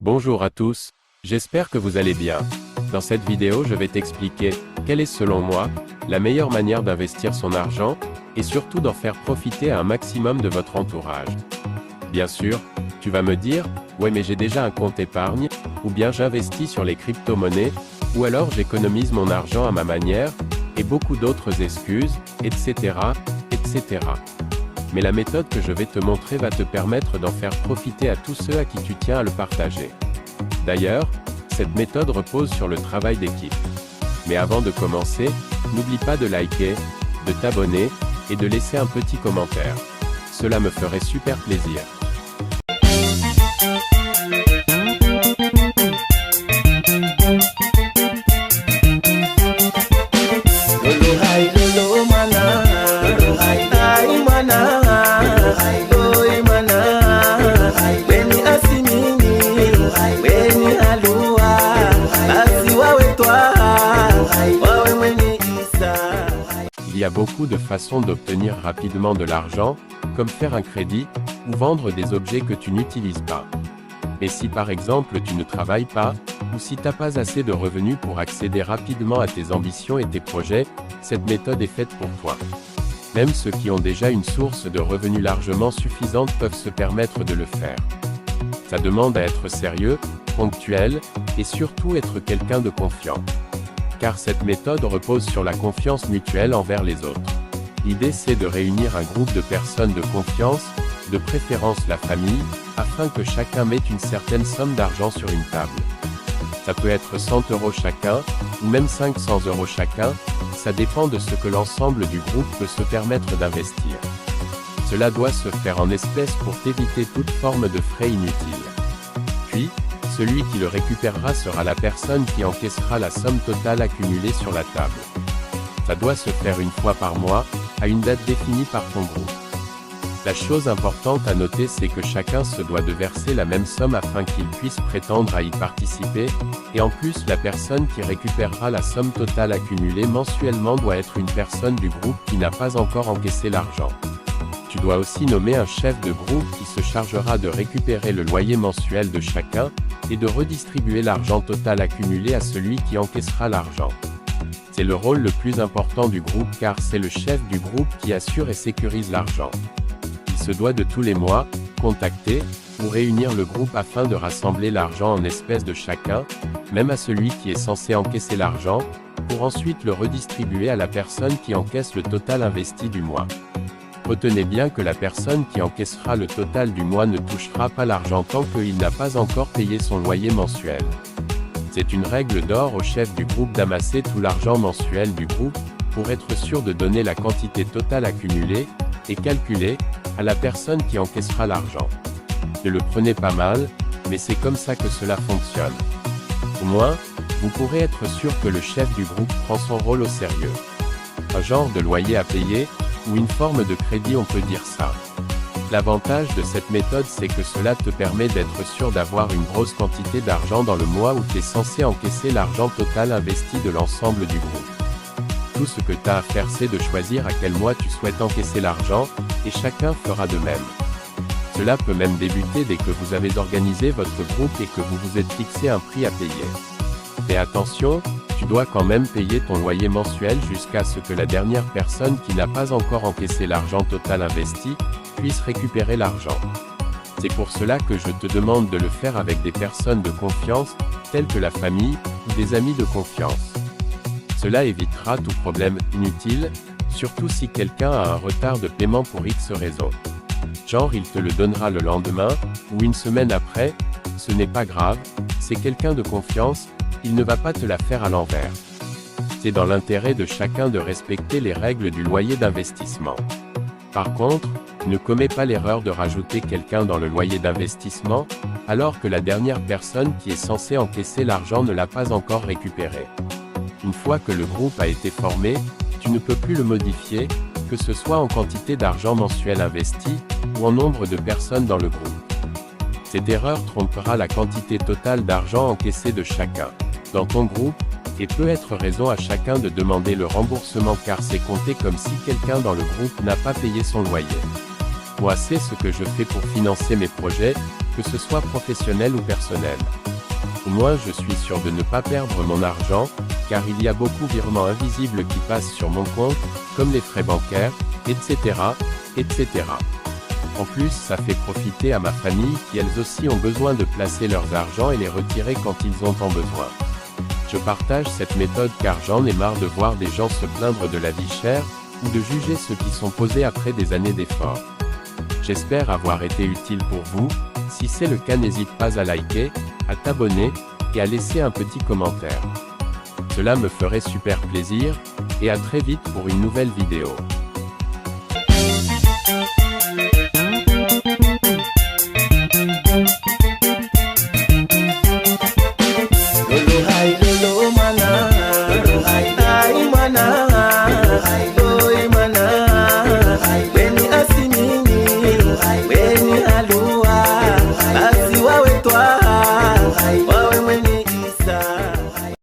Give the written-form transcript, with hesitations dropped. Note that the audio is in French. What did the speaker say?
Bonjour à tous, j'espère que vous allez bien. Dans cette vidéo je vais t'expliquer, quelle est selon moi, la meilleure manière d'investir son argent, et surtout d'en faire profiter à un maximum de votre entourage. Bien sûr, tu vas me dire, ouais mais j'ai déjà un compte épargne, ou bien j'investis sur les crypto-monnaies, ou alors j'économise mon argent à ma manière, et beaucoup d'autres excuses, etc., etc. Mais la méthode que je vais te montrer va te permettre d'en faire profiter à tous ceux à qui tu tiens à le partager. D'ailleurs, cette méthode repose sur le travail d'équipe. Mais avant de commencer, n'oublie pas de liker, de t'abonner, et de laisser un petit commentaire. Cela me ferait super plaisir. Il y a beaucoup de façons d'obtenir rapidement de l'argent, comme faire un crédit, ou vendre des objets que tu n'utilises pas. Mais si par exemple tu ne travailles pas, ou si tu n'as pas assez de revenus pour accéder rapidement à tes ambitions et tes projets, cette méthode est faite pour toi. Même ceux qui ont déjà une source de revenus largement suffisante peuvent se permettre de le faire. Ça demande à être sérieux, ponctuel, et surtout être quelqu'un de confiant. Car cette méthode repose sur la confiance mutuelle envers les autres. L'idée c'est de réunir un groupe de personnes de confiance, de préférence la famille, afin que chacun mette une certaine somme d'argent sur une table. Ça peut être 100 € chacun, ou même 500 € chacun, ça dépend de ce que l'ensemble du groupe peut se permettre d'investir. Cela doit se faire en espèces pour t'éviter toute forme de frais inutiles. Puis, celui qui le récupérera sera la personne qui encaissera la somme totale accumulée sur la table. Ça doit se faire une fois par mois, à une date définie par ton groupe. La chose importante à noter c'est que chacun se doit de verser la même somme afin qu'il puisse prétendre à y participer, et en plus la personne qui récupérera la somme totale accumulée mensuellement doit être une personne du groupe qui n'a pas encore encaissé l'argent. Tu dois aussi nommer un chef de groupe qui se chargera de récupérer le loyer mensuel de chacun, et de redistribuer l'argent total accumulé à celui qui encaissera l'argent. C'est le rôle le plus important du groupe car c'est le chef du groupe qui assure et sécurise l'argent. Il se doit de tous les mois, contacter, ou réunir le groupe afin de rassembler l'argent en espèces de chacun, même à celui qui est censé encaisser l'argent, pour ensuite le redistribuer à la personne qui encaisse le total investi du mois. Retenez bien que la personne qui encaissera le total du mois ne touchera pas l'argent tant qu'il n'a pas encore payé son loyer mensuel. C'est une règle d'or au chef du groupe d'amasser tout l'argent mensuel du groupe, pour être sûr de donner la quantité totale accumulée, et calculée, à la personne qui encaissera l'argent. Ne le prenez pas mal, mais c'est comme ça que cela fonctionne. Au moins, vous pourrez être sûr que le chef du groupe prend son rôle au sérieux. Un genre de loyer à payer, ou une forme de crédit on peut dire ça. L'avantage de cette méthode c'est que cela te permet d'être sûr d'avoir une grosse quantité d'argent dans le mois où tu es censé encaisser l'argent total investi de l'ensemble du groupe. Tout ce que tu as à faire c'est de choisir à quel mois tu souhaites encaisser l'argent, et chacun fera de même. Cela peut même débuter dès que vous avez organisé votre groupe et que vous vous êtes fixé un prix à payer. Mais attention, tu dois quand même payer ton loyer mensuel jusqu'à ce que la dernière personne qui n'a pas encore encaissé l'argent total investi, puisse récupérer l'argent. C'est pour cela que je te demande de le faire avec des personnes de confiance, telles que la famille, ou des amis de confiance. Cela évitera tout problème inutile, surtout si quelqu'un a un retard de paiement pour X raison. Genre il te le donnera le lendemain, ou une semaine après, ce n'est pas grave, c'est quelqu'un de confiance, il ne va pas te la faire à l'envers. C'est dans l'intérêt de chacun de respecter les règles du loyer d'investissement. Par contre, ne commets pas l'erreur de rajouter quelqu'un dans le loyer d'investissement, alors que la dernière personne qui est censée encaisser l'argent ne l'a pas encore récupéré. Une fois que le groupe a été formé, tu ne peux plus le modifier, que ce soit en quantité d'argent mensuel investi, ou en nombre de personnes dans le groupe. Cette erreur trompera la quantité totale d'argent encaissé de chacun dans ton groupe, et peut être raison à chacun de demander le remboursement car c'est compté comme si quelqu'un dans le groupe n'a pas payé son loyer. Moi c'est ce que je fais pour financer mes projets, que ce soit professionnel ou personnel. Au moins je suis sûr de ne pas perdre mon argent, car il y a beaucoup de virements invisibles qui passent sur mon compte, comme les frais bancaires, etc., etc. En plus ça fait profiter à ma famille qui elles aussi ont besoin de placer leurs argent et les retirer quand ils ont en besoin. Je partage cette méthode car j'en ai marre de voir des gens se plaindre de la vie chère, ou de juger ceux qui sont posés après des années d'efforts. J'espère avoir été utile pour vous. Si c'est le cas, n'hésite pas à liker, à t'abonner, et à laisser un petit commentaire. Cela me ferait super plaisir, et à très vite pour une nouvelle vidéo.